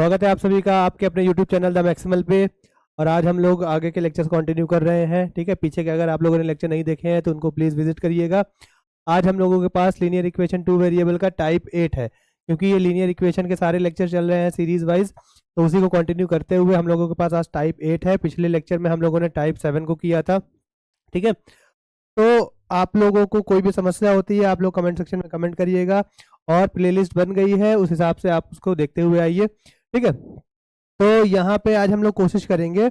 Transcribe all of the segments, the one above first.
स्वागत है आप सभी का आपके अपने YouTube चैनल द मैक्सिमल पे। और आज हम लोग आगे के लेक्चर्स कंटिन्यू कर रहे हैं। ठीक है, पीछे के अगर आप लोगों ने लेक्चर नहीं देखे हैं तो उनको प्लीज़ विजिट करिएगा। आज हम लोगों के पास लीनियर इक्वेशन 2 वेरिएबल का टाइप 8 है, क्योंकि ये लीनियर इक्वेशन के सारे लेक्चर चल रहे हैं सीरीज वाइज, तो उसी को कंटिन्यू करते हुए हम लोगों के पास आज टाइप 8 है। पिछले लेक्चर में हम लोगों ने टाइप 7 को किया था। ठीक है, तो आप लोगों को कोई भी समस्या होती है आप लोग कमेंट सेक्शन में कमेंट करिएगा, और प्लेलिस्ट बन गई है उस हिसाब से आप उसको देखते हुए आइए। ठीक है, तो यहाँ पे आज हम लोग कोशिश करेंगे,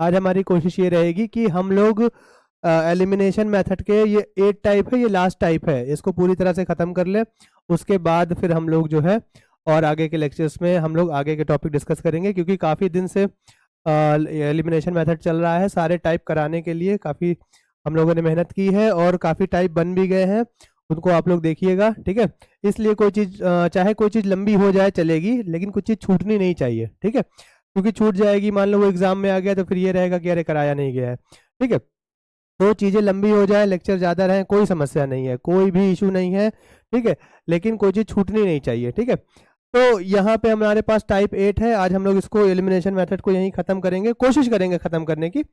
आज हमारी कोशिश ये रहेगी कि हम लोग एलिमिनेशन मेथड के ये 8 टाइप है, ये लास्ट टाइप है, इसको पूरी तरह से ख़त्म कर ले। उसके बाद फिर हम लोग जो है और आगे के लेक्चर्स में हम लोग आगे के टॉपिक डिस्कस करेंगे, क्योंकि काफ़ी दिन से एलिमिनेशन मेथड चल रहा है। सारे टाइप कराने के लिए काफ़ी हम लोगों ने मेहनत की है और काफ़ी टाइप बन भी गए हैं, उनको आप लोग देखिएगा। ठीक है, इसलिए कोई चीज़ चाहे कोई चीज़ लंबी हो जाए चलेगी, लेकिन कुछ चीज़ छूटनी नहीं चाहिए। ठीक है, क्योंकि छूट जाएगी, मान लो वो एग्जाम में आ गया तो फिर ये रहेगा कि अरे कराया नहीं गया है। ठीक है, तो चीज़ें लंबी हो जाए, लेक्चर ज़्यादा रहे, कोई समस्या नहीं है, कोई भी इशू नहीं है। ठीक है, लेकिन कोई चीज़ छूटनी नहीं चाहिए। ठीक है, तो यहाँ पे हमारे पास टाइप 8 है। आज हम लोग इसको एलिमिनेशन मेथड को यहीं ख़त्म करेंगे, कोशिश करेंगे ख़त्म करने की।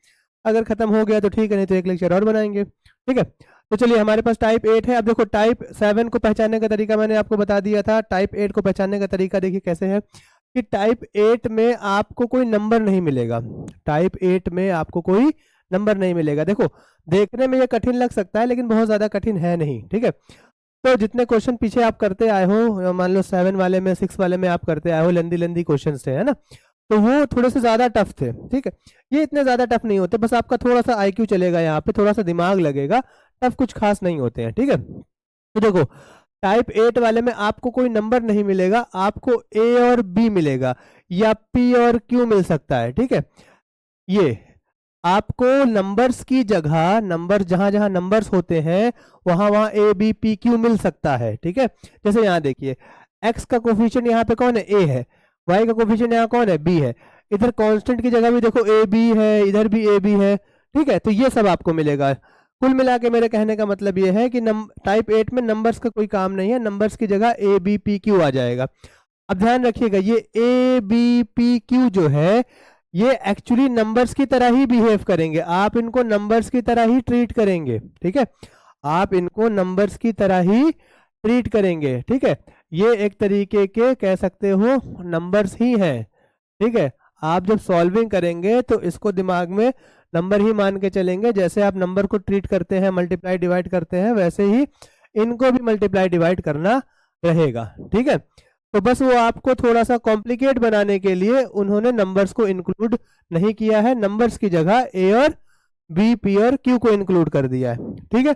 अगर ख़त्म हो गया तो ठीक है, नहीं तो एक लेक्चर और बनाएंगे। ठीक है, तो चलिए हमारे पास टाइप 8 है। अब देखो टाइप 7 को पहचानने का तरीका मैंने आपको बता दिया था। टाइप 8 को पहचानने का तरीका देखिए कैसे है कि टाइप 8 में आपको कोई नंबर नहीं मिलेगा। टाइप 8 में आपको कोई नंबर नहीं मिलेगा। देखो देखने में ये कठिन लग सकता है, लेकिन बहुत ज़्यादा कठिन है नहीं। ठीक है, तो जितने क्वेश्चन पीछे आप करते आए हो, मान लो 7 वाले में 6 वाले में आप करते आए हो, लेंदी क्वेश्चन थे, है ना, तो वो थोड़े से ज़्यादा टफ थे। ठीक है, ये इतने ज़्यादा टफ नहीं होते, बस आपका थोड़ा सा IQ चलेगा, यहाँ पे थोड़ा सा दिमाग लगेगा, टफ कुछ खास नहीं होते हैं। ठीक है, तो देखो टाइप 8 वाले में आपको कोई नंबर नहीं मिलेगा, आपको A और B मिलेगा या P और Q मिल सकता है। ठीक है, ये आपको नंबर्स की जगह, नंबर जहां जहां नंबर्स होते हैं वहां वहां A B P Q मिल सकता है। ठीक है, जैसे यहाँ देखिए x का कोफिशिएंट यहाँ पे कौन है, A है, y का कोफिशिएंट यहाँ कौन है, B है, इधर कांस्टेंट की जगह भी देखो A B है, इधर भी A B है। ठीक है, तो ये सब आपको मिलेगा। कुल मिला के मेरे कहने का मतलब ये है कि टाइप 8 में नंबर्स का कोई काम नहीं है, नंबर्स की जगह A B P Q आ जाएगा। अब ध्यान रखिएगा, ये A B P Q जो है ये एक्चुअली नंबर्स की तरह ही बिहेव करेंगे, आप इनको नंबर्स की तरह ही ट्रीट करेंगे। ठीक है, आप इनको नंबर्स की तरह ही ट्रीट करेंगे। ठीक है, ये एक तरीके के कह सकते हो नंबर्स ही हैं। ठीक है, आप जब सॉल्विंग करेंगे तो इसको दिमाग में नंबर ही मान के चलेंगे। जैसे आप नंबर को ट्रीट करते हैं, मल्टीप्लाई डिवाइड करते हैं, वैसे ही इनको भी मल्टीप्लाई डिवाइड करना रहेगा। ठीक है, तो बस वो आपको थोड़ा सा कॉम्प्लिकेट बनाने के लिए उन्होंने नंबर्स को इंक्लूड नहीं किया है, नंबर्स की जगह A और B P और Q को इंक्लूड कर दिया है। ठीक है,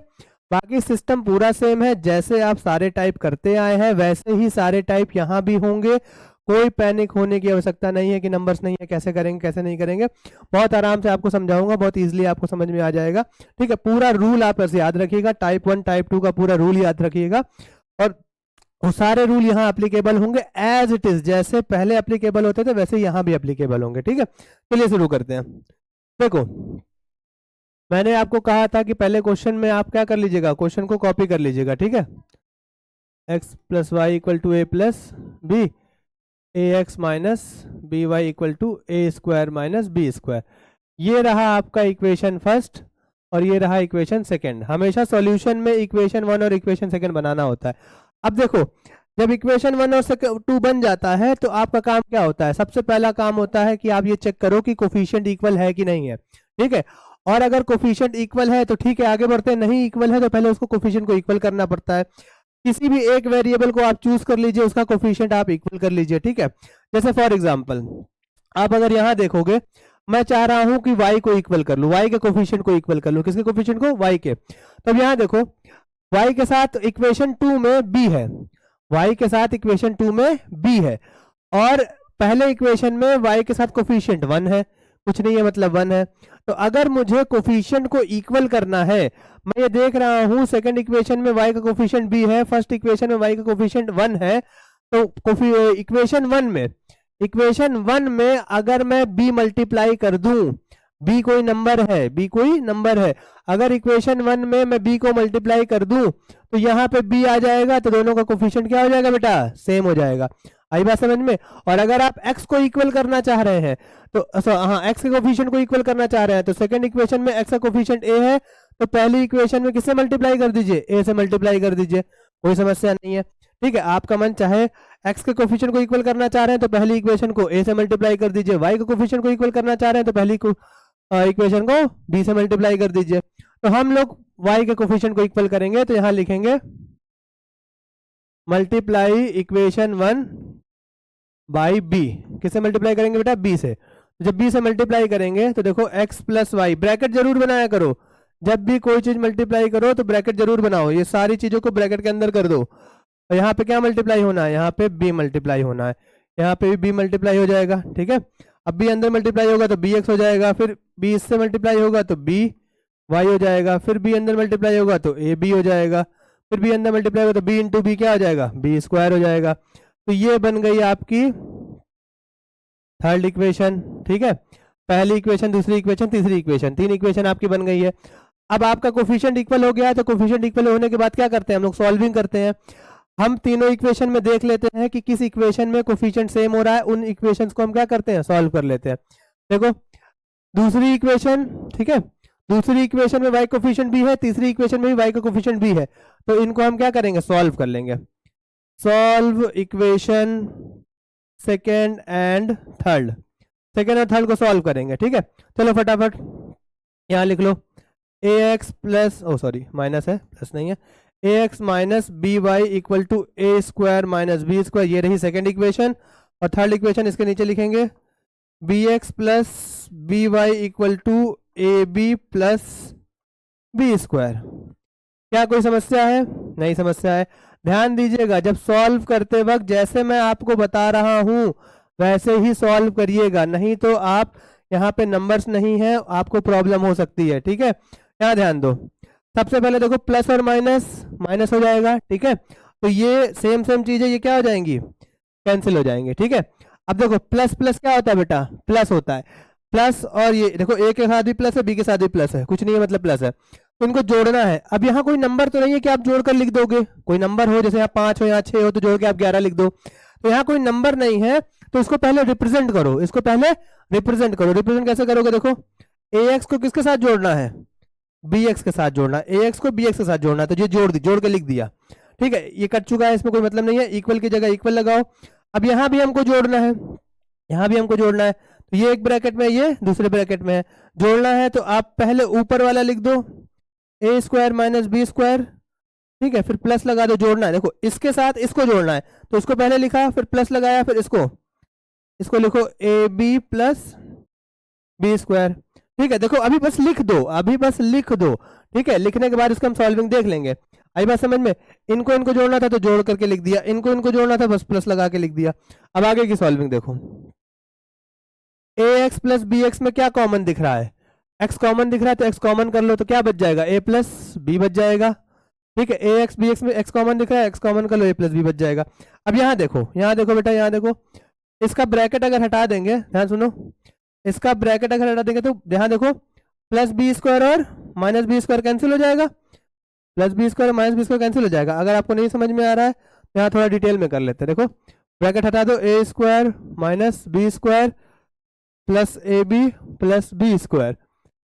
बाकी सिस्टम पूरा सेम है, जैसे आप सारे टाइप करते आए हैं वैसे ही सारे टाइप यहाँ भी होंगे। कोई पैनिक होने की आवश्यकता नहीं है कि नंबर्स नहीं है, कैसे करेंगे कैसे नहीं करेंगे, बहुत आराम से आपको समझाऊंगा, बहुत इजीली आपको समझ में आ जाएगा। ठीक है, पूरा रूल आप ऐसे याद रखिएगा, टाइप 1 टाइप 2 का पूरा रूल याद रखिएगा, और वो सारे रूल यहाँ एप्लीकेबल होंगे एज इट इज, जैसे पहले एप्लीकेबल होते थे वैसे यहाँ भी एप्लीकेबल होंगे। ठीक है, चलिए शुरू करते हैं। देखो मैंने आपको कहा था कि पहले क्वेश्चन में आप क्या कर लीजिएगा, क्वेश्चन को कॉपी कर लीजिएगा। ठीक है, x + y = a + b, ax - by = a² - b²। ये रहा आपका इक्वेशन फर्स्ट और ये रहा इक्वेशन सेकंड। हमेशा सॉल्यूशन में इक्वेशन 1 और इक्वेशन सेकंड बनाना होता है। अब देखो जब इक्वेशन 1 और 2 बन जाता है तो आपका काम क्या होता है, सबसे पहला काम होता है कि आप ये चेक करो कि कोफिशिएंट इक्वल है कि नहीं है। ठीक है, और अगर कोफिशिएंट इक्वल है तो ठीक है आगे बढ़ते हैं, नहीं इक्वल है तो पहले उसको कोफिशिएंट को इक्वल करना पड़ता है। किसी भी एक वेरिएबल को आप चूज कर लीजिए, उसका कोफिशिएंट आप इक्वल कर लीजिए। ठीक है, जैसे फॉर एग्जांपल आप अगर यहाँ देखोगे, मैं चाह रहा हूं कि y को इक्वल कर लूं, y के कोफिशिएंट को इक्वल कर लूं, किसके कोफिशिएंट को, y के। तो यहाँ देखो y के साथ इक्वेशन 2 में b है, y के साथ इक्वेशन 2 में b है, और पहले इक्वेशन में y के साथ कोफिशिएंट 1 है, कुछ नहीं है मतलब 1 है। तो अगर मुझे कोफिशिएंट को इक्वल करना है, मैं ये देख रहा हूं सेकंड इक्वेशन में y का कोफिशिएंट b है, फर्स्ट इक्वेशन में y का कोफिशिएंट 1 है, तो इक्वेशन 1 में अगर मैं b मल्टीप्लाई कर दूं, b कोई नंबर है, b कोई नंबर है, अगर इक्वेशन 1 में मैं b को मल्टीप्लाई कर दूं तो यहाँ पे b आ जाएगा, तो दोनों का कोफिशिएंट क्या हो जाएगा बेटा, सेम हो जाएगा। आई बात समझ में। और अगर आप x को इक्वल करना चाह रहे हैं तो हाँ, x के कोफिशिएंट को इक्वल करना चाह रहे हैं तो सेकंड इक्वेशन में x का कोफिशिएंट a है, तो पहली इक्वेशन में किससे मल्टीप्लाई कर दीजिए, a से मल्टीप्लाई कर दीजिए, कोई समस्या नहीं है। ठीक है, आपका मन चाहे x के कोफिशिएंट को इक्वल करना चाह रहे हैं तो पहली इक्वेशन को a से मल्टीप्लाई कर दीजिए, y के कोफिशिएंट को इक्वल करना चाह रहे हैं तो पहली इक्वेशन को b से मल्टीप्लाई कर दीजिए। तो हम लोग y के कोफिशिएंट को इक्वल करेंगे तो यहां लिखेंगे मल्टीप्लाई इक्वेशन 1 बाई बी। किससे मल्टीप्लाई करेंगे बेटा, b से। तो जब b से मल्टीप्लाई करेंगे तो देखो x प्लस वाई, ब्रैकेट जरूर बनाया करो, जब भी कोई चीज मल्टीप्लाई करो तो ब्रैकेट जरूर बनाओ, ये सारी चीजों को ब्रैकेट के अंदर कर दो। और यहाँ पे क्या मल्टीप्लाई होना है, यहाँ पे b मल्टीप्लाई होना है, यहाँ पे भी b मल्टीप्लाई हो जाएगा। ठीक है, अब b अंदर मल्टीप्लाई होगा तो bx हो जाएगा, फिर b इससे मल्टीप्लाई होगा तो b y हो जाएगा, फिर b अंदर मल्टीप्लाई होगा तो a b हो जाएगा, फिर b अंदर मल्टीप्लाई होगा तो b इंटू बी क्या हो जाएगा, b स्क्वायर हो जाएगा। तो ये बन गई आपकी थर्ड इक्वेशन। ठीक है, पहली इक्वेशन, दूसरी इक्वेशन, तीसरी इक्वेशन, 3 इक्वेशन आपकी बन गई है। अब आपका कोफिशिएंट इक्वल हो गया है तो कोफिशिएंट इक्वल होने के बाद क्या करते हैं हम लोग, सॉल्विंग करते हैं। हम तीनों इक्वेशन में देख लेते हैं कि किस इक्वेशन में कोफिशिएंट सेम हो रहा है, उन इक्वेशंस को हम क्या करते हैं, सॉल्व कर लेते हैं। देखो दूसरी इक्वेशन, ठीक है, दूसरी इक्वेशन में y कोफिशिएंट भी है, तीसरी इक्वेशन में भी y का कोफिशिएंट भी है, तो इनको हम क्या करेंगे, सॉल्व कर लेंगे। Solve equation second and third, second और थर्ड को सॉल्व करेंगे। ठीक है, चलो फटाफट यहाँ लिख लो, ax plus, oh sorry minus है, प्लस नहीं है, ax minus B Y equal to A square minus B square, ये रही सेकेंड इक्वेशन। और थर्ड इक्वेशन इसके नीचे लिखेंगे bx plus B Y equal to A B plus B square. क्या कोई समस्या है, नहीं समस्या है। ध्यान दीजिएगा, जब सॉल्व करते वक्त जैसे मैं आपको बता रहा हूं वैसे ही सॉल्व करिएगा, नहीं तो आप यहाँ पे नंबर्स नहीं है, आपको प्रॉब्लम हो सकती है। ठीक है, यहाँ ध्यान दो, सबसे पहले देखो प्लस और माइनस, माइनस हो जाएगा। ठीक है, तो ये सेम सेम चीजें ये क्या हो जाएंगी, कैंसिल हो जाएंगे। ठीक है, अब देखो प्लस प्लस क्या होता है बेटा, प्लस होता है, प्लस, और ये देखो ए के साथ भी प्लस है, बी के साथ भी प्लस है, कुछ नहीं है मतलब प्लस है, तो इनको जोड़ना है। अब यहाँ कोई नंबर तो नहीं है कि आप जोड़कर लिख दोगे, कोई नंबर हो, जैसे यहाँ 5 हो, यहाँ 6 हो, तो जोड़ के आप 11 लिख दो। तो यहाँ कोई नंबर नहीं है तो इसको पहले रिप्रेजेंट करो, इसको पहले रिप्रेजेंट करो। रिप्रेजेंट कैसे करोगे, देखो ax को किसके साथ जोड़ना है, bx के साथ जोड़ना है, ax को bx के साथ जोड़ना है, तो ये जोड़ के लिख दिया। ठीक है, ये कट चुका है, इसमें कोई मतलब नहीं है, इक्वल की जगह इक्वल लगाओ। अब यहाँ भी हमको जोड़ना है, यहाँ भी हमको जोड़ना है, तो ये एक ब्रैकेट में, ये दूसरे ब्रैकेट में है, जोड़ना है तो आप पहले ऊपर वाला लिख दो, A square minus B square. ठीक है, फिर प्लस लगा दो, जोड़ना है, देखो इसके साथ इसको जोड़ना है, तो उसको पहले लिखा, फिर प्लस लगाया, फिर इसको लिखो A B plus B square. ठीक है, देखो अभी बस लिख दो, अभी बस लिख दो। ठीक है, लिखने के बाद इसका हम सॉल्विंग देख लेंगे। आई बात समझ में, इनको जोड़ना था तो जोड़ करके लिख दिया, इनको जोड़ना था बस प्लस लगा के लिख दिया। अब आगे की सॉल्विंग देखो, ए एक्स प्लस बी एक्स में क्या कॉमन दिख रहा है, एक्स कॉमन दिख रहा है, तो एक्स कॉमन कर लो, तो क्या बच जाएगा, ए प्लस बी बच जाएगा। ठीक है, ए एक्स बी एक्स में एक्स कॉमन दिख रहा है, एक्स कॉमन कर लो, ए प्लस बी बच जाएगा। अब यहाँ देखो बेटा, यहाँ देखो, इसका ब्रैकेट अगर हटा देंगे, ध्यान सुनो, इसका ब्रैकेट अगर हटा देंगे तो यहाँ देखो प्लस बी स्क्वायर और माइनस बी स्क्वायर कैंसिल हो जाएगा, plus B square minus B square cancel हो जाएगा। अगर आपको नहीं समझ में आ रहा है तो यहाँ थोड़ा डिटेल में कर लेते हैं। देखो ब्रैकेट हटा दो, A square minus B square plus A B plus B square,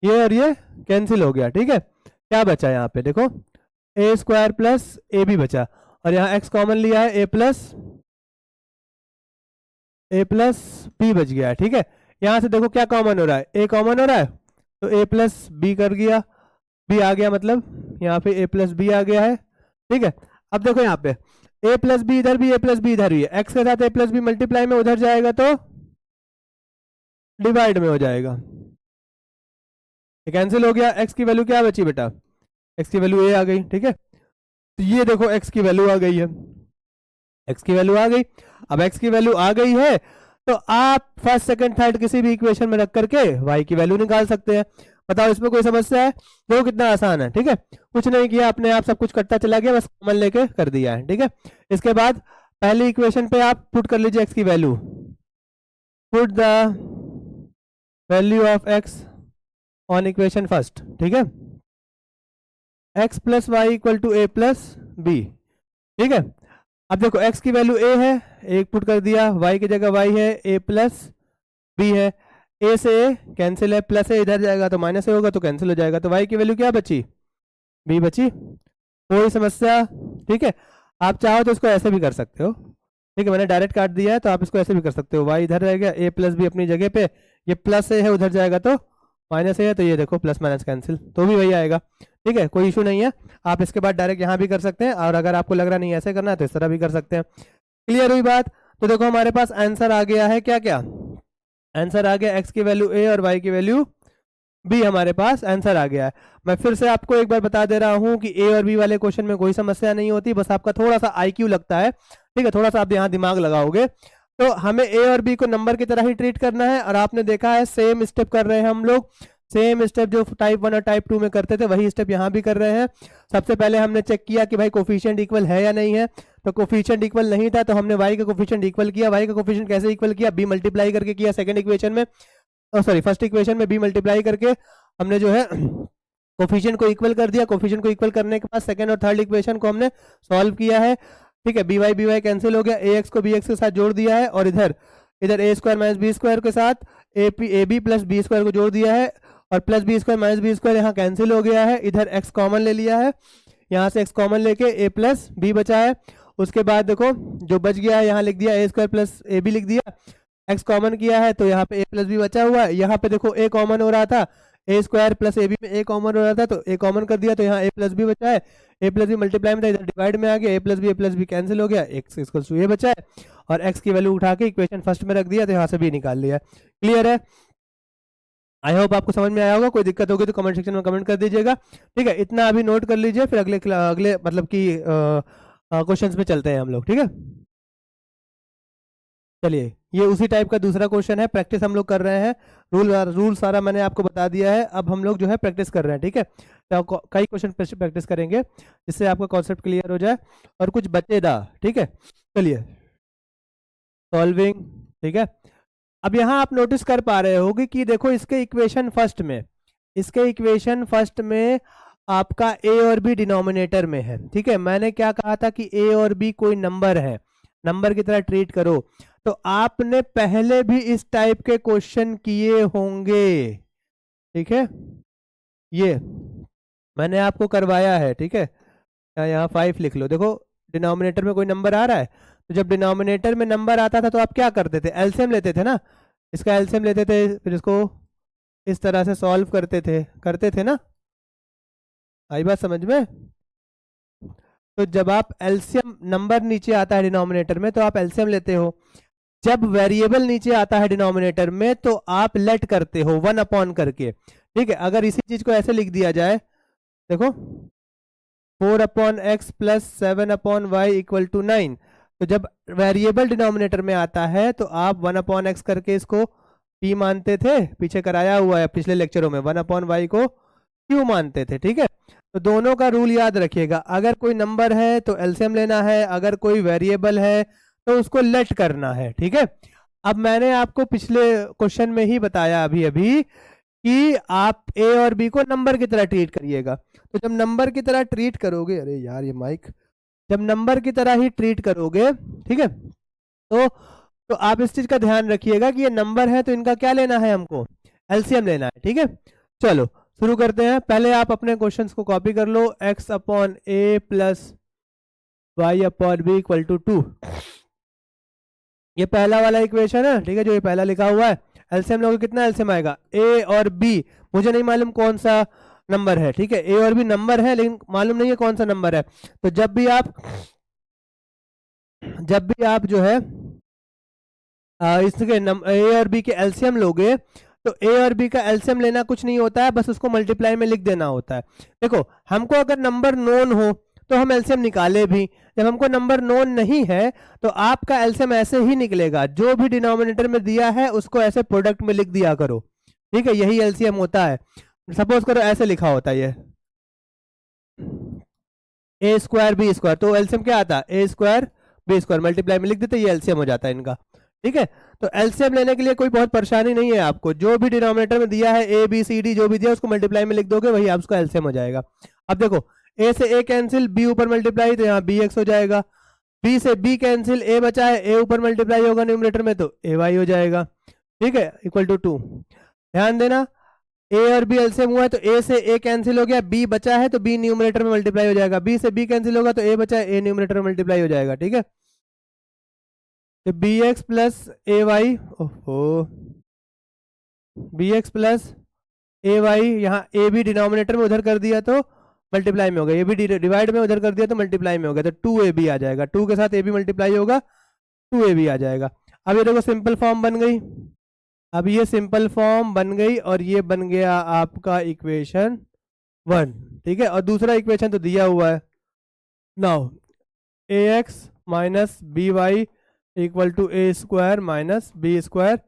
ये और ये कैंसिल हो गया। ठीक है, क्या बचा यहाँ पे, देखो a square plus A B बचा, और यहाँ एक्स कॉमन लिया है, ए प्लस बी बच गया है। ठीक है, यहाँ से देखो क्या कॉमन हो रहा है, ए कॉमन हो रहा है, तो ए प्लस बी कर गया, बी आ गया, मतलब यहाँ पे ए प्लस बी आ गया है। ठीक है, अब देखो यहाँ पे ए प्लस बी इधर भी, ए प्लस बी इधर भी है, एक्स के साथ ए प्लस बी मल्टीप्लाई में उधर जाएगा तो डिवाइड में हो जाएगा, कैंसिल हो गया। एक्स की वैल्यू क्या बची बेटा, एक्स की वैल्यू ए आ गई। ठीक है, तो ये देखो एक्स की वैल्यू आ गई है, एक्स की वैल्यू आ गई। अब एक्स की वैल्यू आ गई है तो आप फर्स्ट सेकंड थर्ड किसी भी इक्वेशन में रख करके वाई की वैल्यू निकाल सकते हैं। बताओ इसमें कोई समस्या है, देखो कितना आसान है। ठीक है, कुछ नहीं किया अपने आप, सब कुछ कटता चला गया, बस कॉमन लेके कर दिया है। ठीक है, इसके बाद पहली इक्वेशन पे आप पुट कर लीजिए एक्स की value, put the value of x on equation first. ठीक है, x plus y equal to a plus b. ठीक है, अब देखो x की वैल्यू a है, एक पुट कर दिया, y की जगह y है, a प्लस b है, a से a कैंसिल है, प्लस a इधर जाएगा तो माइनस a होगा तो कैंसिल हो जाएगा, तो y की वैल्यू क्या बची, b बची। कोई समस्या? ठीक है, आप चाहो तो इसको ऐसे भी कर सकते हो, ठीक है, मैंने डायरेक्ट काट दिया है तो आप इसको ऐसे भी कर सकते हो, y इधर रहेगा, a प्लस b अपनी जगह पे, ये प्लस a है उधर जाएगा तो माइनस a है, तो ये देखो प्लस माइनस कैंसिल, तो भी वही आएगा। ठीक है, कोई इशू नहीं है, आप इसके बाद डायरेक्ट यहाँ भी कर सकते हैं, और अगर आपको लग रहा नहीं ऐसे करना है तो इस तरह भी कर सकते हैं। क्लियर हुई बात? तो देखो हमारे पास आंसर आ गया है, क्या क्या आंसर आ गया, x की वैल्यू a और y की वैल्यू b, हमारे पास आंसर आ गया है। मैं फिर से आपको एक बार बता दे रहा हूं कि a और b वाले क्वेश्चन में कोई समस्या नहीं होती, बस आपका थोड़ा सा IQ लगता है, ठीक है, थोड़ा सा आप यहाँ दिमाग लगाओगे तो हमें a और b को नंबर की तरह ही ट्रीट करना है। और आपने देखा है सेम स्टेप कर रहे हैं हम लोग, सेम स्टेप जो टाइप 1 और टाइप 2 में करते थे वही स्टेप यहाँ भी कर रहे हैं। सबसे पहले हमने चेक किया कि भाई कोफिशिएंट इक्वल है या नहीं है, तो कोफिशिएंट इक्वल नहीं था तो हमने y का कोफिशिएंट इक्वल किया। y का कोफिशिएंट कैसे इक्वल किया, b मल्टीप्लाई करके किया सेकंड इक्वेशन में, सॉरी फर्स्ट इक्वेशन में b मल्टीप्लाई करके हमने जो है कोफिशिएंट को इक्वल कर दिया। कोफिशिएंट को इक्वल करने के बाद सेकंड और थर्ड इक्वेशन को हमने सॉल्व किया है। ठीक है, बी वाई कैंसिल हो गया, ax को bx के साथ जोड़ दिया है, और इधर a square minus B square के साथ a B plus B square को जोड़ दिया है, और plus B square minus B square यहाँ कैंसिल हो गया है। इधर x कॉमन ले लिया है, यहाँ से x कॉमन लेके a प्लस बी बचा है। उसके बाद देखो जो बच गया है यहाँ लिख दिया a square plus A b लिख दिया, x कॉमन किया है तो यहाँ पे a प्लस बी बचा हुआ है। यहाँ पे देखो a कॉमन हो रहा था, a square plus A b में a कॉमन हो रहा था तो a कॉमन कर दिया, तो यहाँ a प्लस बी बचा है, a प्लस बी मल्टीप्लाई में था इधर डिवाइड में आ गया, a प्लस बी कैंसिल हो गया, x इक्वल टू a बचा है, और x की वैल्यू उठा के इक्वेशन फर्स्ट में रख दिया तो यहाँ से b निकाल लिया। क्लियर है? आई होप आपको समझ में आया होगा। कोई दिक्कत होगी तो कमेंट सेक्शन में कमेंट कर दीजिएगा। ठीक है, इतना अभी नोट कर लीजिए, फिर अगले मतलब कि क्वेश्चंस पे चलते हैं हम लोग। ठीक है, चलिए ये उसी टाइप का दूसरा क्वेश्चन है, प्रैक्टिस हम लोग कर रहे हैं। रूल सारा मैंने आपको बता दिया है, अब हम लोग जो है प्रैक्टिस कर रहे हैं। ठीक है, तो कई क्वेश्चन प्रैक्टिस करेंगे जिससे आपका कॉन्सेप्ट क्लियर हो जाए और कुछ बचेगा। ठीक है, चलिए सॉल्विंग। ठीक है, अब यहाँ आप नोटिस कर पा रहे होगे कि देखो इसके इक्वेशन फर्स्ट में आपका a और b डिनोमिनेटर में है। ठीक है, मैंने क्या कहा था कि a और b कोई नंबर है, नंबर की तरह ट्रीट करो, तो आपने पहले भी इस टाइप के क्वेश्चन किए होंगे। ठीक है, ये मैंने आपको करवाया है। ठीक है, यहाँ 5 लिख लो। देखो डिनोमिनेटर में कोई नंबर आ रहा है, तो जब डिनोमिनेटर में नंबर आता था तो आप क्या करते थे, एलसीएम लेते थे ना, इसका एलसीएम लेते थे, फिर इसको इस तरह से सॉल्व करते थे ना। आई बात समझ में? तो जब आप एलसीएम, नंबर नीचे आता है डिनोमिनेटर में तो आप एलसीएम लेते हो, जब वेरिएबल नीचे आता है डिनोमिनेटर में तो आप लेट करते हो 1 अपॉन करके। ठीक है, अगर इसी चीज को ऐसे लिख दिया जाए, देखो 4 upon x plus 7 upon y equal to 9, तो जब वेरिएबल डिनोमिनेटर में आता है तो आप 1 अपॉन एक्स करके इसको p मानते थे, पीछे कराया हुआ है पिछले लेक्चरों में, 1 अपॉन वाई को q मानते थे। ठीक है, तो दोनों का रूल याद रखिएगा, अगर कोई नंबर है तो एलसीएम लेना है, अगर कोई वेरिएबल है तो उसको लेट करना है। ठीक है, अब मैंने आपको पिछले क्वेश्चन में ही बताया अभी कि आप a और b को नंबर की तरह ट्रीट करिएगा। तो जब नंबर की तरह ट्रीट करोगे, अरे यार ये माइक, जब नंबर की तरह ही ट्रीट करोगे, ठीक है, तो आप इस चीज का ध्यान रखिएगा कि ये नंबर है तो इनका क्या लेना है, हमको एलसीएम लेना है। ठीक है, चलो शुरू करते हैं। पहले आप अपने क्वेश्चंस को कॉपी कर लो, x upon a plus y upon b equal to 2, ये पहला वाला इक्वेशन है। ठीक है, जो ये पहला लिखा हुआ है, एलसीएम लोगे कितना एलसीएम आएगा, a और b, मुझे नहीं मालूम कौन सा नंबर है। ठीक है, a और b नंबर है लेकिन मालूम नहीं है कौन सा नंबर है, तो जब भी आप जो है इसके a और b के एलसीएम लोगे, तो a और b का एलसीएम लेना कुछ नहीं होता है, बस उसको मल्टीप्लाई में लिख देना होता है। देखो हमको अगर नंबर नोन हो तो हम एलसीएम निकाले भी, जब हमको नंबर नोन नहीं है तो आपका एलसीएम ऐसे ही निकलेगा, जो भी डिनोमिनेटर में दिया है उसको ऐसे प्रोडक्ट में लिख दिया करो। ठीक है, यही एलसीएम होता है। सपोज करो ऐसे लिखा होता है ये a स्क्वायर बी स्क्वायर, तो एलसीएम क्या आता है, a square B square, multiply में लिख देते, ये एलसीएम हो जाता है इनका। ठीक है, तो एलसीएम लेने के लिए कोई बहुत परेशानी नहीं है आपको, जो भी डिनोमिनेटर में दिया है a b c d जो भी दिया उसको मल्टीप्लाई में लिख दोगे, वही आपका एलसीएम हो जाएगा। अब देखो a से a कैंसिल, b ऊपर मल्टीप्लाई तो यहाँ bx हो जाएगा, बी से बी कैंसिल, ए बचा है, ए ऊपर मल्टीप्लाई होगा न्यूमरेटर में तो ए वाई हो जाएगा, ठीक है, इक्वल टू 2। ध्यान देना ए और बी एलसीएम हुआ है तो ए से ए कैंसिल हो गया, बी बचा है तो बी न्यूमरेटर में मल्टीप्लाई हो जाएगा, बी से बी कैंसिल होगा तो ए बचा है, ए न्यूमरेटर में मल्टीप्लाई हो जाएगा, ठीक है। तो बी एक्स प्लस ए वाई, ओहो, बी एक्स प्लस ए वाई, यहाँ ए बी डिनोमिनेटर में उधर कर दिया तो मल्टीप्लाई में हो गया, ए बी डिवाइड में उधर कर दिया तो मल्टीप्लाई में हो गया, तो 2ab आ जाएगा, 2 के साथ ए बी मल्टीप्लाई होगा, 2ab आ जाएगा। अब ये देखो सिंपल फॉर्म बन गई, अब ये सिंपल फॉर्म बन गई और ये बन गया आपका इक्वेशन 1, ठीक है। और दूसरा इक्वेशन तो दिया हुआ है, now a x minus B Y equal to A square minus B square,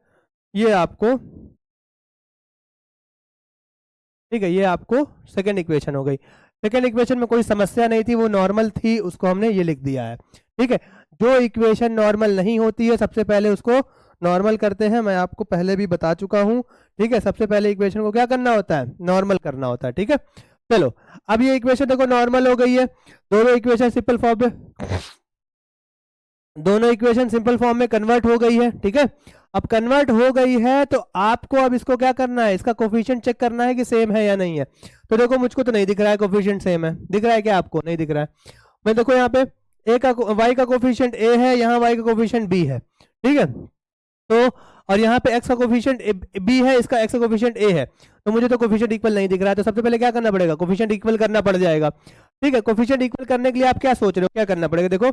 ये आपको, ठीक है, ये आपको सेकेंड इक्वेशन हो गई। सेकेंड इक्वेशन में कोई समस्या नहीं थी, वो नॉर्मल थी, उसको हमने ये लिख दिया है, ठीक है। जो इक्वेशन नॉर्मल नहीं होती है सबसे पहले उसको नॉर्मल करते हैं, मैं आपको पहले भी बता चुका हूं, ठीक है। सबसे पहले इक्वेशन को क्या करना होता है, नॉर्मल करना होता है, ठीक है। चलो अब ये इक्वेशन देखो नॉर्मल हो गई है, दोनों इक्वेशन सिंपल फॉर्म में, दोनों इक्वेशन सिंपल फॉर्म में कन्वर्ट हो गई है, ठीक है। अब कन्वर्ट हो गई है तो आपको अब इसको क्या करना है, इसका कोफिशिएंट चेक करना है कि सेम है या नहीं है। तो देखो मुझको तो नहीं दिख रहा है कोफिशिएंट सेम है, दिख रहा है क्या आपको, नहीं दिख रहा है। मैं देखो यहाँ पे ए का वाई का कोफिशिएंट ए है, यहाँ वाई का कोफिशिएंट बी है, ठीक है। तो और यहाँ पे एक्स का कोफिशिएंट बी है, इसका एक्स का कोफिशिएंट ए है, तो मुझे तो कोफिशिएंट इक्वल नहीं दिख रहा है, तो सबसे पहले क्या करना पड़ेगा, कोफिशिएंट इक्वल करना पड़ जाएगा, ठीक है। कोफिशिएंट इक्वल करने के लिए आप क्या सोच रहे हो, क्या करना पड़ेगा, देखो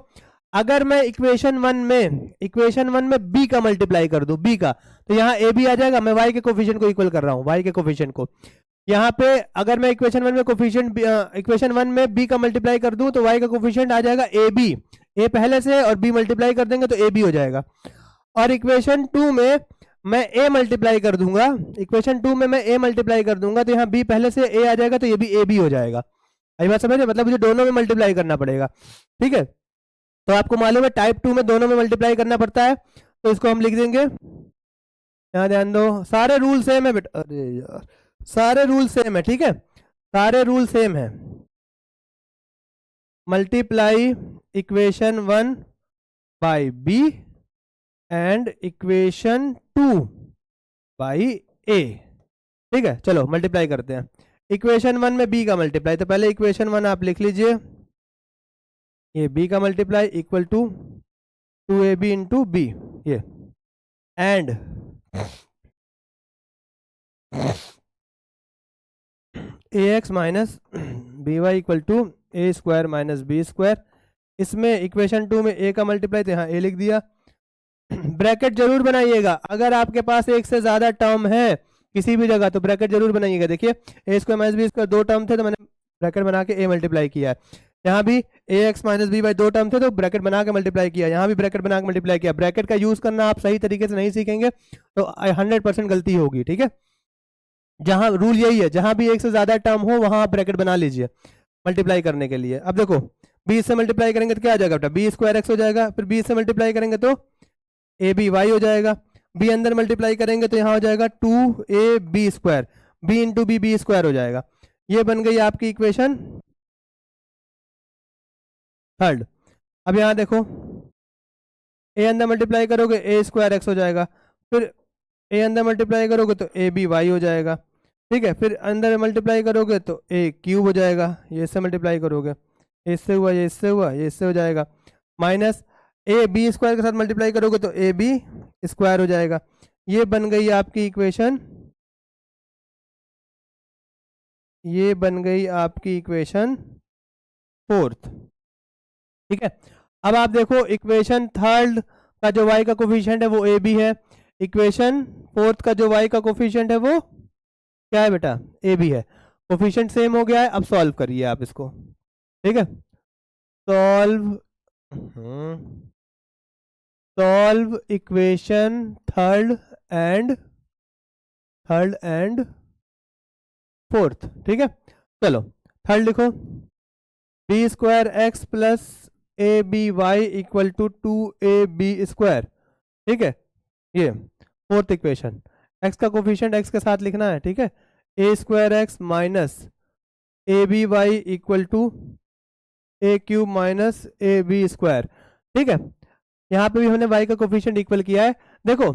अगर मैं इक्वेशन वन में बी का मल्टीप्लाई कर दूं, बी का, तो यहाँ ए बी आ जाएगा, मैं वाई के कोफिशिएंट को इक्वल कर रहा हूँ, वाई के कोफिशिएंट को। यहाँ पे अगर मैं इक्वेशन वन में कोफिशिएंट इक्वेशन वन में बी का मल्टीप्लाई कर दूं तो वाई का कोफिशिएंट आ जाएगा ए बी, ए पहले से और बी मल्टीप्लाई कर देंगे तो ए बी हो जाएगा। और इक्वेशन टू में मैं ए मल्टीप्लाई कर दूंगा, इक्वेशन टू में मैं ए मल्टीप्लाई कर दूंगा तो यहाँ बी पहले से ए आ जाएगा तो ये भी ए बी हो जाएगा। आई बात समझ, मतलब मुझे दोनों में मल्टीप्लाई करना पड़ेगा, ठीक है। तो आपको मालूम है टाइप 2 में दोनों में मल्टीप्लाई करना पड़ता है, तो इसको हम लिख देंगे, यहाँ ध्यान दो, सारे रूल सेम है बेटा, अरे यार सारे रूल सेम है, ठीक है, सारे रूल सेम है। Multiply equation 1 by B and equation 2 by A, ठीक है। चलो मल्टीप्लाई करते हैं, इक्वेशन 1 में बी का मल्टीप्लाई, तो पहले इक्वेशन 1 आप लिख लीजिए, ये b का multiply equal to 2ab into B, ये and A x minus B Y equal to A square minus B square. इसमें इक्वेशन 2 में a का मल्टीप्लाई, तो यहाँ a लिख दिया। ब्रैकेट जरूर बनाइएगा, अगर आपके पास एक से ज्यादा टर्म है किसी भी जगह तो ब्रैकेट जरूर बनाइएगा। देखिए A square minus B square 2 term थे तो मैंने ब्रैकेट बना के a मल्टीप्लाई किया है, यहाँ भी A x minus B Y 2 term थे तो ब्रैकेट बना के मल्टीप्लाई किया, यहाँ भी ब्रैकेट बना के मल्टीप्लाई किया। ब्रैकेट का यूज करना आप सही तरीके से नहीं सीखेंगे तो 100% गलती होगी, ठीक है। जहां रूल यही है, जहां भी एक से ज्यादा टर्म हो वहां आप ब्रैकेट बना लीजिए मल्टीप्लाई करने के लिए। अब देखो बी से मल्टीप्लाई करेंगे तो क्या आ जाएगा बेटा, बी स्क्वायर एक्स हो जाएगा, फिर बी से मल्टीप्लाई करेंगे तो ए बी वाई हो जाएगा, बी अंदर मल्टीप्लाई करेंगे तो यहाँ हो जाएगा 2a b square, b into b b square हो जाएगा। ये बन गई आपकी इक्वेशन थर्ड। अब यहाँ देखो ए अंदर मल्टीप्लाई करोगे ए स्क्वायर एक्स हो जाएगा, फिर ए अंदर मल्टीप्लाई करोगे तो ए बी वाई हो जाएगा, ठीक है। फिर अंदर मल्टीप्लाई करोगे तो ए क्यूब हो जाएगा, ये इससे मल्टीप्लाई करोगे, इससे हुआ, ये इससे हुआ, ये इससे हो जाएगा, माइनस ए बी स्क्वायर के साथ मल्टीप्लाई करोगे तो ए बी स्क्वायर हो जाएगा। ये बन गई आपकी इक्वेशन, ये बन गई आपकी इक्वेशन फोर्थ, ठीक है। अब आप देखो इक्वेशन थर्ड का जो y का कोफिशिएंट है वो ए बी है, इक्वेशन फोर्थ का जो y का कोफिशिएंट है वो क्या है बेटा, ए बी है। कोफिशिएंट सेम हो गया है, अब सॉल्व करिए आप इसको, ठीक है। Solve equation third and fourth, ठीक है। चलो थर्ड लिखो, B square X plus A B Y equal to 2ab square, ठीक है। ये फोर्थ इक्वेशन, एक्स का कोफिशिएंट एक्स के साथ लिखना है, ठीक है। A square X minus A B Y equal to A cube minus A B square. ठीक है, यहाँ पे भी हमने y का कोफिशिएंट इक्वल किया है। देखो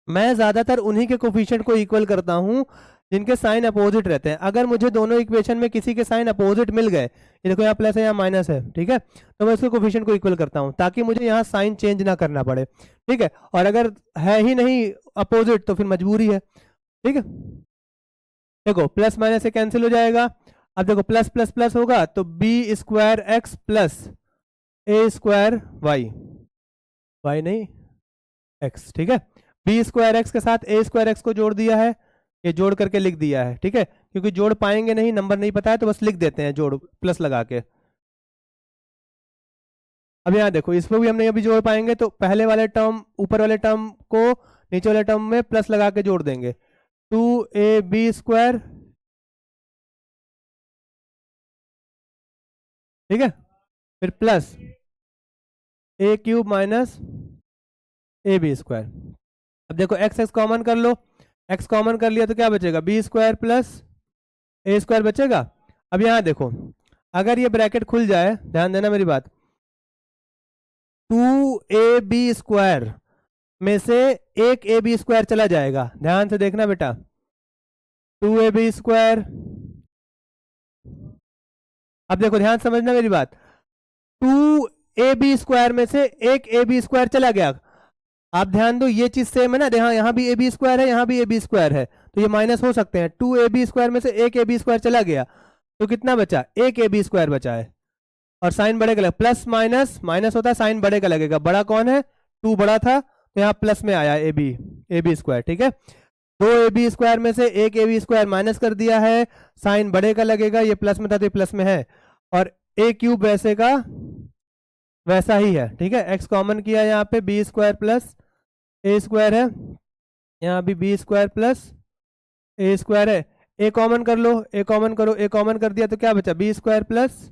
मैं ज्यादातर उन्हीं के कोफिशिएंट को इक्वल करता हूँ जिनके साइन अपोजिट रहते हैं। अगर मुझे दोनों इक्वेशन में किसी के साइन अपोजिट मिल गए, ये देखो यहाँ प्लस है यहाँ माइनस है, ठीक है, तो मैं उसके कोफिशिएंट को इक्वल करता हूँ ताकि मुझे यहाँ साइन चेंज ना करना पड़े, ठीक है। और अगर है ही नहीं अपोजिट तो फिर मजबूरी है, ठीक है। देखो प्लस माइनस से कैंसिल हो जाएगा। अब देखो प्लस प्लस प्लस होगा तो B square X plus a square Y, Y नहीं एक्स, ठीक है। बी स्क्वायर एक्स के साथ ए स्क्वायर एक्स को जोड़ दिया है, ये जोड़ करके लिख दिया है, ठीक है, क्योंकि जोड़ पाएंगे नहीं, नंबर नहीं पता है तो बस लिख देते हैं जोड़ प्लस लगा के। अब यहाँ देखो इसमें भी हमने अभी जोड़ पाएंगे तो पहले वाले टर्म ऊपर वाले टर्म को नीचे वाले टर्म में प्लस लगा के जोड़ देंगे, 2ab स्क्वायर, ठीक है, फिर plus a cube minus A B square. अब देखो एक्स एक्स कॉमन कर लो, एक्स कॉमन कर लिया तो क्या बचेगा, B square plus a square बचेगा। अब यहाँ देखो अगर ये ब्रैकेट खुल जाए, ध्यान देना मेरी बात, 2ab स्क्वायर में से एक ए बी स्क्वायर चला जाएगा, ध्यान से देखना बेटा, 2ab स्क्वायर। अब देखो ध्यान समझना मेरी बात, 2ab स्क्वायर में से एक ए बी स्क्वायर चला गया। आप ध्यान दो ये चीज सेम है ना, यहाँ भी ए बी स्क्वायर है, यहाँ भी ए बी स्क्वायर है, तो ये माइनस हो सकते हैं। 2ab स्क्वायर में से एक ए बी स्क्वायर चला गया तो कितना बचा, एक ए बी स्क्वायर बचा है। और साइन बड़े का लगे, प्लस माइनस माइनस होता है, साइन बड़े का लगेगा, बड़ा कौन है, 2 बड़ा था तो यहाँ प्लस में आया ए बी स्क्वायर, ठीक है। दो ए बी स्क्वायर में से एक ए बी स्क्वायर माइनस कर दिया है, साइन बड़े का लगेगा, ये प्लस में था तो ये प्लस में है, और ए क्यूब वैसे का वैसा ही है, ठीक है। एक्स कॉमन किया यहाँ पे, B square plus a square है, यहाँ भी B square plus a square है, ए कॉमन कर लो, ए कॉमन करो, ए कॉमन कर दिया तो क्या बचा, b square plus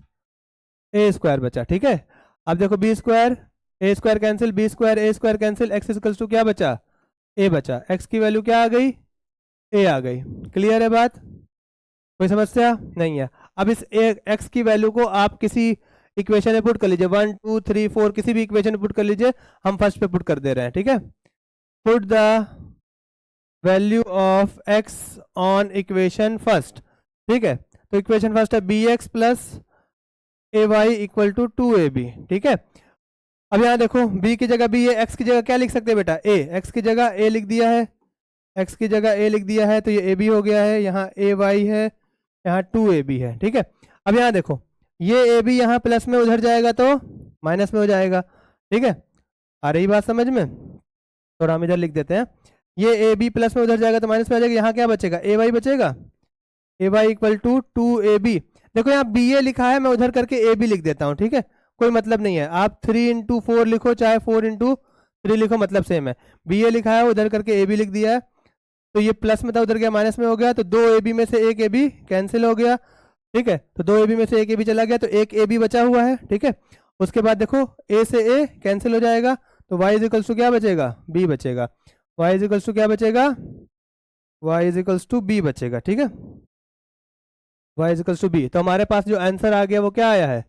a square बचा, ठीक है। अब देखो B square a square cancel, b square a square cancel, x equals to क्या बचा, ए बचा, एक्स की वैल्यू क्या आ गई, ए आ गई। क्लियर है बात, कोई समस्या नहीं है। अब इस एक्स की वैल्यू को आप किसी इक्वेशन में पुट कर लीजिए, 1 2 3 4 किसी भी इक्वेशन में पुट कर लीजिए, हम फर्स्ट पे पुट कर दे रहे हैं, ठीक है। Put the value of x on equation first, ठीक है। तो इक्वेशन फर्स्ट है b x plus A y equal to 2ab, ठीक है। अब यहाँ देखो b की जगह b है, x की जगह क्या लिख सकते हैं बेटा, a, x की जगह a लिख दिया है, x की जगह a लिख दिया है तो ये ab हो गया है, यहाँ a y है, यहाँ 2ab है, ठीक है। अब यहाँ देखो ये ab यहाँ प्लस में उधर जाएगा तो माइनस में हो जाएगा, ठीक है। आ रही बात समझ में, तो हम इधर लिख देते हैं, ये ab प्लस में उधर जाएगा तो माइनस में आ जाएगा, यहाँ क्या बचेगा, ए वाई बचेगा, ए वाई इक्वल टू 2ab। देखो यहाँ बी ए लिखा है, मैं उधर करके ए बी लिख देता हूँ, ठीक है, कोई मतलब नहीं है, आप 3 इंटू 4 लिखो चाहे 4 इंटू 3 लिखो, मतलब सेम है। बी ए लिखा है उधर करके ए बी लिख दिया है, तो ये प्लस में था उधर गया माइनस में हो गया, तो 2 ए बी में से एक ए बी कैंसिल हो गया, ठीक है। तो 2 ए बी में से एक ए बी चला गया तो एक ए बी बचा हुआ है, ठीक है। उसके बाद देखो ए से ए कैंसिल हो जाएगा तो वाई इजिकल्स टू क्या बचेगा, बी बचेगा, वाई इजिकल्स टू क्या बचेगा, वाई इजिकल्स टू बी बचेगा, ठीक है, y इजिकल्स टू बी। तो हमारे पास जो आंसर आ गया वो क्या आया है,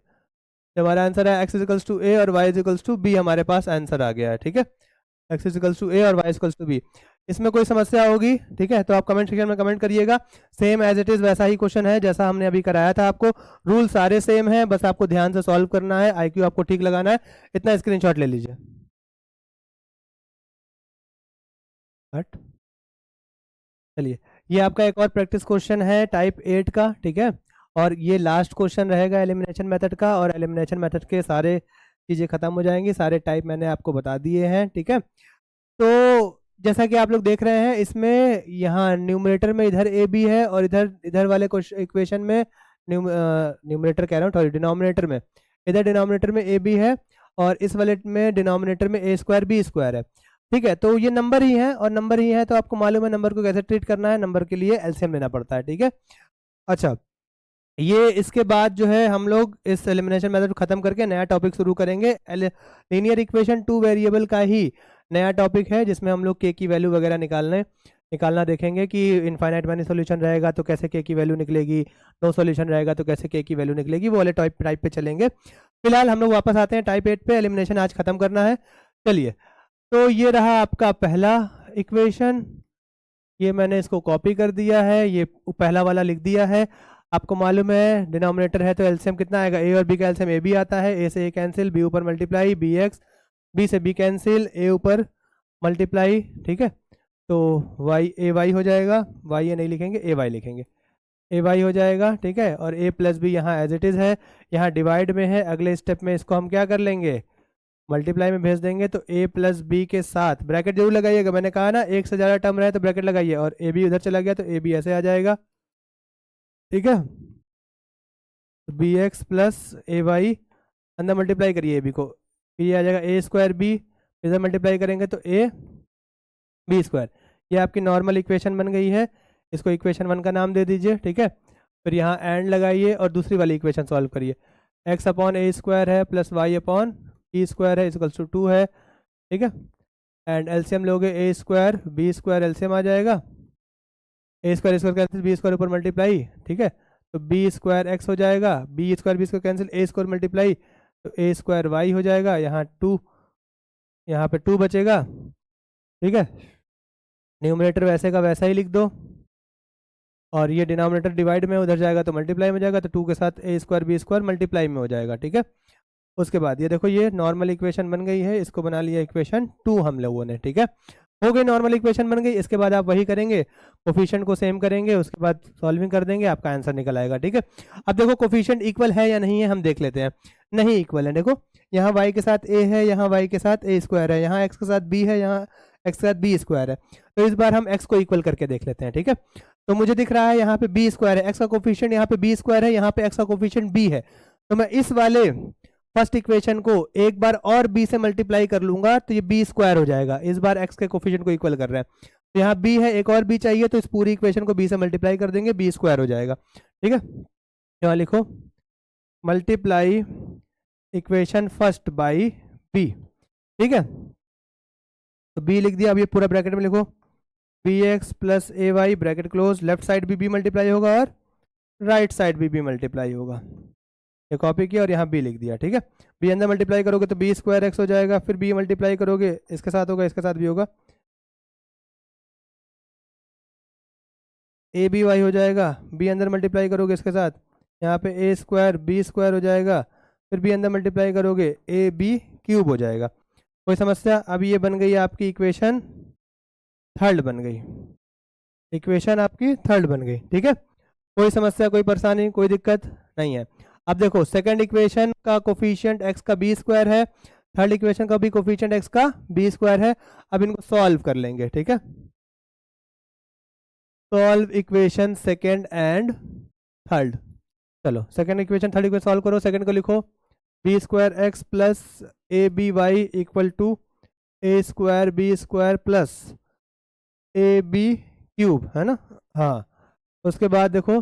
तो हमारा आंसर है x इजिकल्स टू ए और y इजिकल्स टू बी, हमारे पास आंसर आ गया है, ठीक है, x इजिकल्स टू ए और y इजिकल्स टू बी। इसमें कोई समस्या होगी, ठीक है, तो आप कमेंट सेक्शन में कमेंट करिएगा। सेम एज इट इज वैसा ही क्वेश्चन है जैसा हमने अभी कराया था आपको, रूल सारे सेम है, बस आपको ध्यान से सॉल्व करना है, IQ आपको ठीक लगाना है, इतना स्क्रीनशॉट ले लीजिए। चलिए ये आपका एक और प्रैक्टिस क्वेश्चन है टाइप 8 का, ठीक है, और ये लास्ट क्वेश्चन रहेगा एलिमिनेशन मेथड का, और एलिमिनेशन मेथड के सारे चीज़ें खत्म हो जाएंगी, सारे टाइप मैंने आपको बता दिए हैं, ठीक है। तो जैसा कि आप लोग देख रहे हैं इसमें यहाँ न्यूमरेटर में इधर ए बी है और इधर इधर वाले इक्वेशन में न्यूमरेटर कह रहा हूँ, सॉरी डिनोमिनेटर में, इधर डिनोमिनेटर में ए बी है और इस वाले में डिनोमिनेटर में ए स्क्वायर बी स्क्वायर है, ठीक है। तो ये नंबर ही है और नंबर ही है तो आपको मालूम है नंबर को कैसे ट्रीट करना है, नंबर के लिए एलसीएम लेना पड़ता है, ठीक है। अच्छा ये इसके बाद जो है हम लोग इस एलिमिनेशन मेथड खत्म करके नया टॉपिक शुरू करेंगे, लीनियर इक्वेशन 2 वेरिएबल का ही नया टॉपिक है जिसमें हम लोग के की वैल्यू वगैरह निकालना देखेंगे कि इनफाइनाइट मैनी सॉल्यूशन रहेगा तो कैसे के की वैल्यू निकलेगी, नो सॉल्यूशन रहेगा तो कैसे के की वैल्यू निकलेगी, वो वाले टाइप पे चलेंगे। फिलहाल हम लोग वापस आते हैं टाइप 8 पे, एलिमिनेशन आज खत्म करना है। चलिए, तो ये रहा आपका पहला इक्वेशन, ये मैंने इसको कॉपी कर दिया है, ये पहला वाला लिख दिया है। आपको मालूम है डिनोमिनेटर है तो एलसीएम कितना आएगा, ए और बी का एलसीएम ए बी आता है, ए से ए कैंसिल, बी ऊपर मल्टीप्लाई, बी एक्स, बी से बी कैंसिल, ए ऊपर मल्टीप्लाई, ठीक है। तो वाई ए वाई हो जाएगा, वाई ए नहीं लिखेंगे, ए वाई लिखेंगे, ए वाई हो जाएगा, ठीक है। और ए प्लस बी यहाँ एज इट इज़ है, यहाँ डिवाइड में है, अगले स्टेप में इसको हम क्या कर लेंगे, मल्टीप्लाई में भेज देंगे। तो a प्लस बी के साथ ब्रैकेट जरूर लगाइएगा, मैंने कहा ना एक से ज़्यादा टर्म रहे तो ब्रैकेट लगाइए, और ए बी उधर चला गया तो ए बी ऐसे आ जाएगा, ठीक है। बी एक्स प्लस ए वाई, अंदर मल्टीप्लाई करिए ए बी को, फिर ये आ जाएगा ए स्क्वायर बी, इधर मल्टीप्लाई करेंगे तो ए बी स्क्वायर। ये आपकी नॉर्मल इक्वेशन बन गई है, इसको इक्वेशन 1 का नाम दे दीजिए, ठीक है। फिर यहाँ एंड लगाइए और दूसरी वाली इक्वेशन सॉल्व करिए। एक्स अपॉन ए स्क्वायर है plus y upon E square है इक्वल्स टू 2 है, ठीक है। एंड एलसीएम लोगे, ए स्क्वायर बी स्क्वायर एलसीएम आ जाएगा, ए स्क्वायर कैंसिल, बी स्क्वायर ऊपर मल्टीप्लाई, ठीक है। तो बी स्क्वायर एक्स हो जाएगा, बी स्क्वायर कैंसिल, ए स्क्वायर मल्टीप्लाई, तो ए स्क्वायर वाई हो जाएगा, यहाँ 2, यहाँ पे 2 बचेगा, ठीक है। न्यूमरेटर वैसे का वैसा ही लिख दो, और ये डिनोमिनेटर डिवाइड में उधर जाएगा तो मल्टीप्लाई में जाएगा, तो 2 के साथ ए स्क्वायर बी स्क्वायर मल्टीप्लाई में हो जाएगा, ठीक है। उसके बाद ये देखो ये नॉर्मल इक्वेशन बन गई है, इसको बना लिया इक्वेशन 2 हम लोगों ने, ठीक है। हो गई नॉर्मल इक्वेशन बन गई। इसके बाद आप वही करेंगे, कोफिशिएंट को सेम करेंगे, उसके बाद सॉल्विंग कर देंगे, आपका आंसर निकल आएगा, ठीक है। अब देखो कोफिशिएंट इक्वल है या नहीं है हम देख लेते हैं। नहीं इक्वल है, देखो यहाँ y के साथ a है, यहाँ y के साथ a स्क्वायर है, यहाँ x के साथ b है, यहाँ x के साथ b स्क्वायर है। तो इस बार हम x को इक्वल करके देख लेते हैं, ठीक है। तो मुझे दिख रहा है यहाँ पे b स्क्वायर है, x का कोफिशिएंट यहाँ पे b स्क्वायर है, यहाँ पे x का कोफिशिएंट b है। तो मैं इस वाले फर्स्ट इक्वेशन को एक बार और b से मल्टीप्लाई कर लूंगा तो ये b स्क्वायर हो जाएगा। इस बार x के कोफिशिएंट को इक्वल कर रहे हैं, तो यहाँ b है, एक और b चाहिए, तो इस पूरी इक्वेशन को b से मल्टीप्लाई कर देंगे, b स्क्वायर हो जाएगा, ठीक है। यहाँ लिखो multiply equation first by b, ठीक है। तो b लिख दिया, अब ये पूरा ब्रैकेट में लिखो, बी एक्स प्लस ए Y bracket close, left side भी b मल्टीप्लाई होगा और राइट साइड भी b मल्टीप्लाई होगा। ये कॉपी किया और यहाँ b लिख दिया, ठीक है। b अंदर मल्टीप्लाई करोगे तो b स्क्वायर एक्स हो जाएगा, फिर b मल्टीप्लाई करोगे इसके साथ होगा, इसके साथ भी होगा, ए बी वाई हो जाएगा, b अंदर मल्टीप्लाई करोगे इसके साथ, यहाँ पे ए स्क्वायर बी स्क्वायर हो जाएगा, फिर b अंदर मल्टीप्लाई करोगे ए बी क्यूब हो जाएगा। कोई समस्या? अब ये बन गई आपकी इक्वेशन थर्ड बन गई, इक्वेशन आपकी थर्ड बन गई, ठीक है। कोई समस्या, कोई परेशानी, कोई दिक्कत नहीं है। अब देखो सेकंड इक्वेशन का कोफिशिएंट x का b स्क्वायर है, थर्ड इक्वेशन का भी कोफिशिएंट x का b स्क्वायर है। अब इनको सॉल्व कर लेंगे, ठीक है। Solve equation second and third. चलो second equation third equation solve करो। सेकंड को लिखो b square X plus A B Y equal to A square B square plus A B cube, है ना। हाँ, उसके बाद देखो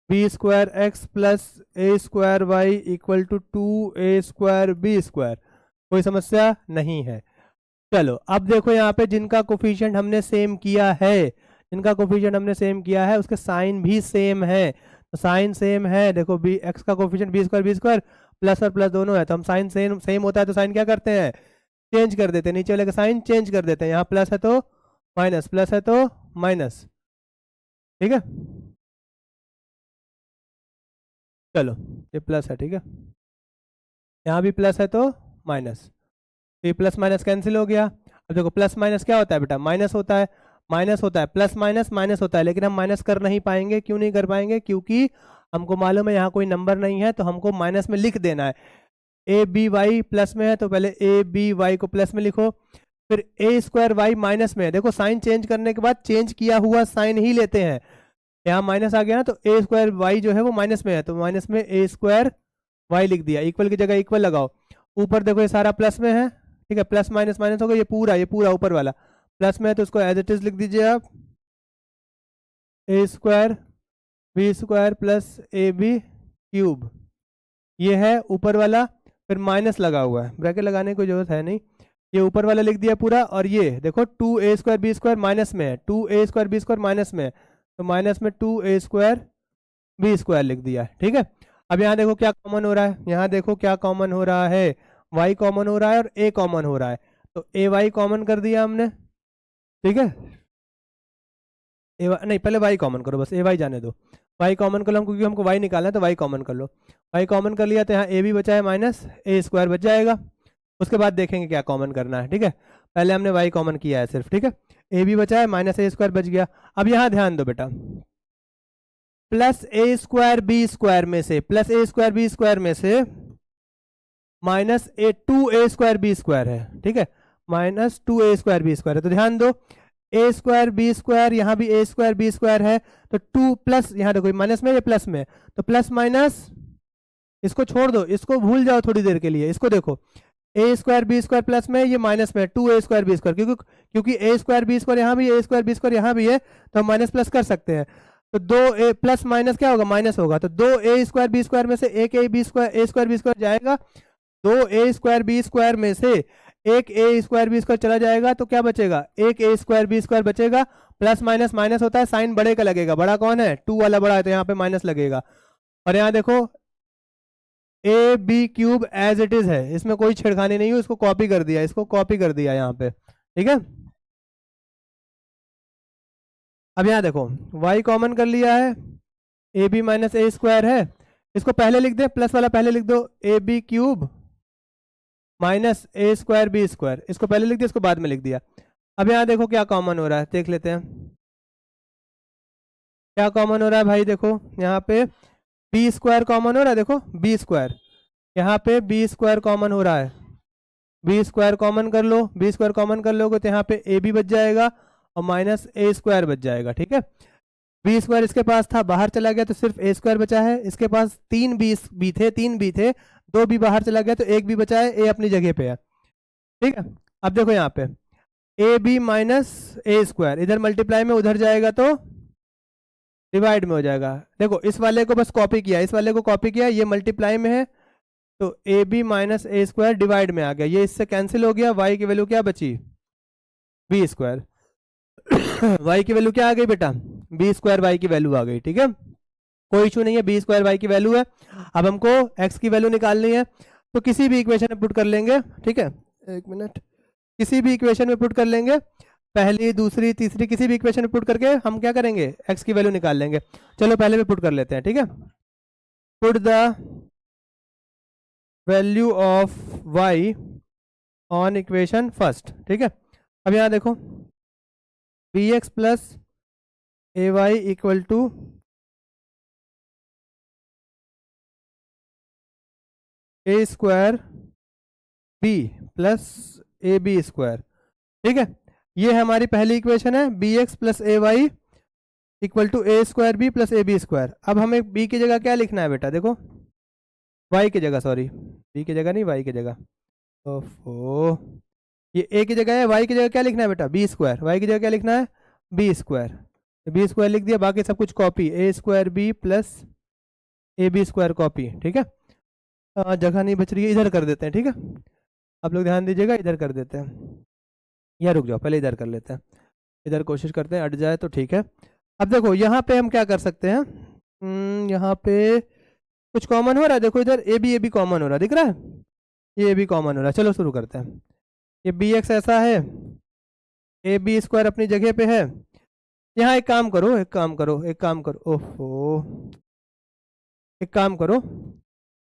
B square X plus a square y equal to 2a square B square. कोई समस्या नहीं है। चलो अब देखो यहाँ पे जिनका कोफिशिएंट हमने सेम किया है, जिनका कोफिशिएंट हमने सेम किया है उसके साइन भी सेम है। तो साइन सेम है, देखो बी एक्स का कोफिशिएंट बी स्क्वायर प्लस और प्लस दोनों है, तो हम साइन सेम होता है तो साइन क्या करते हैं, चेंज कर देते हैं, नीचे वाले का साइन चेंज कर देते हैं। यहाँ प्लस है तो माइनस, प्लस है तो माइनस, ठीक है। चलो ये प्लस है, ठीक है, यहाँ भी प्लस है तो माइनस, ये प्लस माइनस कैंसिल हो गया। अब देखो प्लस माइनस क्या होता है बेटा, माइनस होता है, माइनस होता है, प्लस माइनस माइनस होता है, लेकिन हम माइनस कर नहीं पाएंगे। क्यों नहीं कर पाएंगे? क्योंकि हमको मालूम है यहाँ कोई नंबर नहीं है, तो हमको माइनस में लिख देना है। ए बी वाई प्लस में है तो पहले ए बी वाई को प्लस में लिखो, फिर ए स्क्वायर वाई माइनस में है। देखो साइन चेंज करने के बाद चेंज किया हुआ साइन ही लेते हैं। यहाँ माइनस आ गया ना, तो ए स्क्वायर वाई जो है वो माइनस में है, तो माइनस में ए स्क्वायर वाई लिख दिया, इक्वल की जगह इक्वल लगाओ। ऊपर देखो ये सारा प्लस में है, ठीक है, प्लस माइनस माइनस होगा, ये पूरा ऊपर वाला प्लस में है, तो उसको एज इट इज लिख दीजिए आप, A square B square plus A B cube, ये है ऊपर वाला। फिर माइनस लगा हुआ है, ब्रैकेट लगाने की कोई जरूरत है नहीं, ये ऊपर वाला लिख दिया पूरा। और ये देखो 2a square B square minus में है, 2a square B square minus में है, तो माइनस में 2a स्क्वायर बी स्क्वायर लिख दिया, ठीक है। अब यहाँ देखो क्या कॉमन हो रहा है, यहाँ देखो क्या कॉमन हो रहा है, y कॉमन हो रहा है और a कॉमन हो रहा है, तो ए वाई कॉमन कर दिया हमने, ठीक है। नहीं पहले y कॉमन करो, बस ए वाई जाने दो, y कॉमन कर लो क्योंकि हमको y निकालना है, तो y कॉमन कर लो। y कॉमन कर लिया तो यहाँ a भी बचा है माइनस ए स्क्वायर बच जाएगा, उसके बाद देखेंगे क्या कॉमन करना है, ठीक है। पहले हमने y कॉमन किया है सिर्फ, ठीक है। a भी बचा है माइनस ए स्क्वायर बच गया। अब यहाँ ध्यान दो बेटा, plus a square B square में से, plus a square B square में से minus a two A square B square है, ठीक है, माइनस टू ए स्क्वायर बी स्क्वायर है, तो ध्यान दो ए स्क्वायर बी स्क्वायर, यहाँ भी ए स्क्वायर बी स्क्वायर है, तो टू प्लस, यहाँ देखो माइनस में या प्लस में, तो प्लस माइनस, इसको छोड़ दो, इसको भूल जाओ थोड़ी देर के लिए, इसको देखो a square B square plus में, ये माइनस में टू ए स्क्वायर बी स्क्वायर, क्योंकि ए स्क्वायर बी स्क्वायर यहाँ भी, ए स्क्वायर बी स्क्वायर यहाँ भी है, तो हम माइनस प्लस कर सकते हैं, तो दो ए प्लस माइनस क्या होगा, माइनस होगा, तो दो ए स्क्वायर बी स्क्वायर में से एक a B square a square B square जाएगा, दो ए स्क्वायर बी स्क्वायर में से एक ए स्क्वायर बी स्क्वायर चला जाएगा, तो क्या बचेगा, एक ए स्क्वायर बी स्क्वायर बचेगा, प्लस माइनस माइनस होता है, साइन बड़े का लगेगा, बड़ा कौन है, टू वाला बड़ा है, तो यहाँ पे माइनस लगेगा, और यहाँ देखो a B cube as it is है, इसमें कोई छेड़खानी नहीं है, इसको कॉपी कर दिया, इसको कॉपी कर दिया यहाँ पे, ठीक है। अब यहाँ देखो y कॉमन कर लिया है, a b minus a square है, इसको पहले लिख दे, प्लस वाला पहले लिख दो, a B cube minus a square B square, इसको पहले लिख दिया, इसको बाद में लिख दिया। अब यहाँ देखो क्या कॉमन हो रहा है, देख लेते हैं क्या कॉमन हो रहा है भाई, देखो यहाँ पे बी स्क्वायर कॉमन हो रहा है, देखो बी स्क्वायर, यहाँ पे बी स्क्वायर कॉमन हो रहा है, बी स्क्वायर कॉमन कर लो, बी स्क्वायर कॉमन कर लोगे तो यहाँ पे ए बी बच जाएगा और माइनस ए स्क्वायर बच जाएगा, ठीक है। बी स्क्वायर इसके पास था, बाहर चला गया तो सिर्फ ए स्क्वायर बचा है, इसके पास तीन बी थे, दो बी बाहर चला गया तो एक बी बचा है, ए अपनी जगह पे है, ठीक है। अब देखो यहाँ पे a b minus a square, इधर मल्टीप्लाई में उधर जाएगा तो डिवाइड में हो जाएगा, देखो इस वाले को बस कॉपी किया, इस वाले को कॉपी किया, ये मल्टीप्लाई में है, तो a b minus a square divide में आ गया, ये इससे कैंसिल हो गया, वाई की वैल्यू क्या बची, बी स्क्वायर वाई की वैल्यू क्या आ गई बेटा, बी स्क्वायर वाई की वैल्यू आ गई, ठीक है, कोई इशू नहीं है, बी स्क्वायर वाई की वैल्यू है। अब हमको एक्स की वैल्यू निकालनी है, तो किसी भी इक्वेशन में पुट कर लेंगे, ठीक है, एक मिनट, किसी भी इक्वेशन में पुट कर लेंगे, पहली दूसरी तीसरी किसी भी इक्वेशन में पुट करके हम क्या करेंगे, एक्स की वैल्यू निकाल लेंगे। चलो पहले में पुट कर लेते हैं, ठीक है, put the value of y on equation first, ठीक है। अब यहाँ देखो b x plus A y equal to A square B plus A B square, ठीक है, ये हमारी पहली इक्वेशन है, b x plus A y equal to A square B plus A B square. अब हमें बी की जगह क्या लिखना है बेटा, देखो वाई की जगह, सॉरी बी की जगह नहीं, वाई की जगह, ओफो ये ए की जगह है, वाई की जगह क्या लिखना है बेटा, बी स्क्वायर, वाई की जगह क्या लिखना है, बी स्क्वायर, बी स्क्वायर लिख दिया, बाकी सब कुछ copy, a square B plus A B square copy, ठीक है। जगह नहीं बच रही है, इधर कर देते हैं, ठीक है, आप लोग ध्यान दीजिएगा, इधर कर देते हैं, या रुक जाओ पहले इधर कर लेते हैं, इधर कोशिश करते हैं अट जाए तो ठीक है। अब देखो यहाँ पे हम क्या कर सकते हैं, यहाँ पे कुछ कॉमन हो रहा है, देखो इधर ए बी कॉमन हो रहा है, दिख रहा है, ये बी कॉमन हो रहा है, चलो शुरू करते हैं। ये बी एक्स ऐसा है, ए बी स्क्वायर अपनी जगह पे है, यहाँ एक काम करो, ओहो एक काम करो,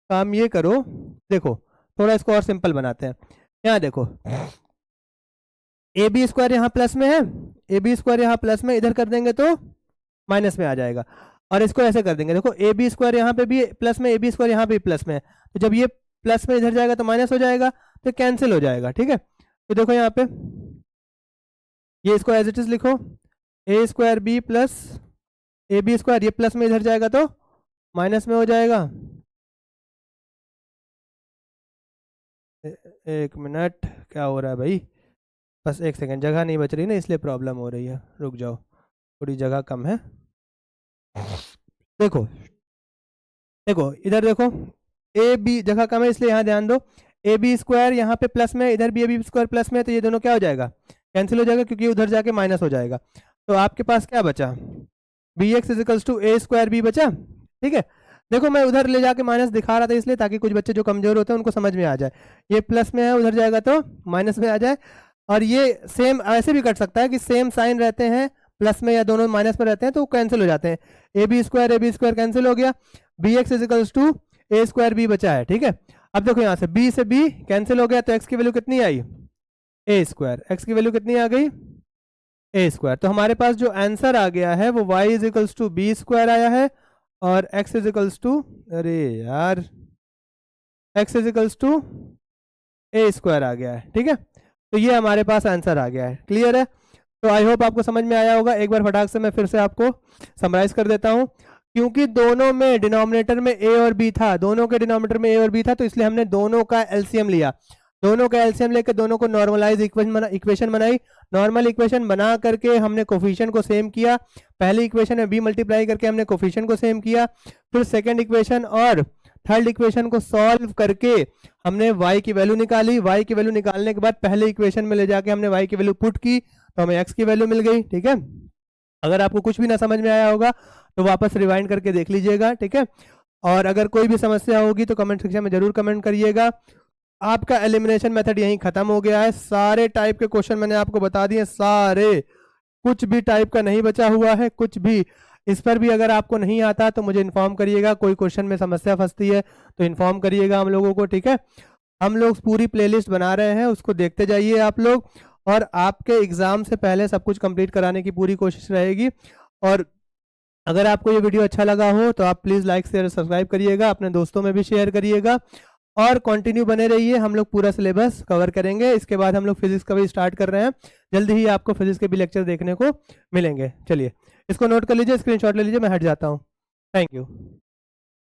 काम ये करो, देखो थोड़ा इसको और सिंपल बनाते हैं, यहाँ देखो ए बी स्क्वायर यहाँ प्लस में है, ए बी स्क्वायर यहाँ प्लस में, इधर कर देंगे तो माइनस में आ जाएगा, और इसको ऐसे कर देंगे, देखो ए बी स्क्वायर यहाँ पे भी प्लस में, ए बी स्क्वायर यहाँ पे प्लस में है, तो जब ये प्लस में इधर जाएगा तो माइनस हो जाएगा, तो कैंसिल हो जाएगा, ठीक है। तो देखो यहाँ पे ये इसको एज इट इज लिखो, A square B plus A B square, ये प्लस में इधर जाएगा तो माइनस में हो जाएगा, एक मिनट क्या हो रहा है भाई, बस एक सेकंड, जगह नहीं बच रही ना इसलिए प्रॉब्लम हो रही है, रुक जाओ थोड़ी जगह कम है, देखो देखो इधर देखो ए बी जगह कम है इसलिए यहाँ ध्यान दो, ए बी स्क्वायर यहाँ पे प्लस में, इधर भी ए बी स्क्वायर प्लस में, तो ये दोनों क्या हो जाएगा, कैंसिल हो जाएगा, क्योंकि उधर जाके माइनस हो जाएगा, तो आपके पास क्या बचा, b x equals to A square b बचा, ठीक है। देखो मैं उधर ले जाके माइनस दिखा रहा था इसलिए ताकि कुछ बच्चे जो कमजोर होते हैं उनको समझ में आ जाए। ये प्लस में है, उधर जाएगा तो माइनस में आ जाए। और ये सेम ऐसे भी कट सकता है कि सेम साइन रहते हैं प्लस में या दोनों माइनस में रहते हैं तो कैंसिल हो जाते हैं। ए बी स्क्वायर कैंसिल हो गया, b x is equals to A square b बचा है, ठीक है। अब देखो यहाँ से बी से बी कैंसिल हो गया तो एक्स की वैल्यू कितनी आई, ए स्क्वायर। एक्स की वैल्यू कितनी आ गई, ए स्क्वायर। तो हमारे पास जो आंसर आ गया है वो y is equals to b square आया है और x इज इक्वल्स टू, अरे यार, x is equals to A square आ गया है, ठीक है। तो ये हमारे पास आंसर आ गया है। क्लियर है? तो आई होप आपको समझ में आया होगा। एक बार फटाक से मैं फिर से आपको समराइज कर देता हूँ। क्योंकि दोनों में डिनोमिनेटर में a और b था, दोनों के डिनोमिनेटर में a और b था, तो इसलिए हमने दोनों का एलसीएम लिया। दोनों का एलसीएम लेकर दोनों को नॉर्मलाइज इक्वेशन बनाई। नॉर्मल इक्वेशन बना करके हमने कोफिशिएंट को सेम किया। पहली इक्वेशन में b मल्टीप्लाई करके हमने कोफिशिएंट को सेम किया। फिर सेकंड इक्वेशन और थर्ड इक्वेशन को सॉल्व करके हमने y की वैल्यू निकाली। y की वैल्यू निकालने के बाद पहले इक्वेशन में ले जाके हमने y की वैल्यू पुट की तो हमें x की वैल्यू मिल गई, ठीक है। अगर आपको कुछ भी ना समझ में आया होगा तो वापस रिवाइंड करके देख लीजिएगा, ठीक है। और अगर कोई भी समस्या होगी तो कमेंट सेक्शन में जरूर कमेंट करिएगा। आपका एलिमिनेशन मेथड यहीं खत्म हो गया है। सारे टाइप के क्वेश्चन मैंने आपको बता दिए, सारे, कुछ भी टाइप का नहीं बचा हुआ है, कुछ भी। इस पर भी अगर आपको नहीं आता तो मुझे इन्फॉर्म करिएगा। कोई क्वेश्चन में समस्या फंसती है तो इन्फॉर्म करिएगा हम लोगों को, ठीक है। हम लोग पूरी प्लेलिस्ट बना रहे हैं, उसको देखते जाइए आप लोग। और आपके एग्जाम से पहले सब कुछ कंप्लीट कराने की पूरी कोशिश रहेगी। और अगर आपको ये वीडियो अच्छा लगा हो तो आप प्लीज़ लाइक शेयर सब्सक्राइब करिएगा, अपने दोस्तों में भी शेयर करिएगा और कंटिन्यू बने रहिए। हम लोग पूरा सिलेबस कवर करेंगे। इसके बाद हम लोग फिजिक्स का भी स्टार्ट कर रहे हैं। जल्दी ही आपको फिजिक्स के भी लेक्चर देखने को मिलेंगे। चलिए इसको नोट कर लीजिए, स्क्रीनशॉट ले लीजिए, मैं हट जाता हूँ। Thank you.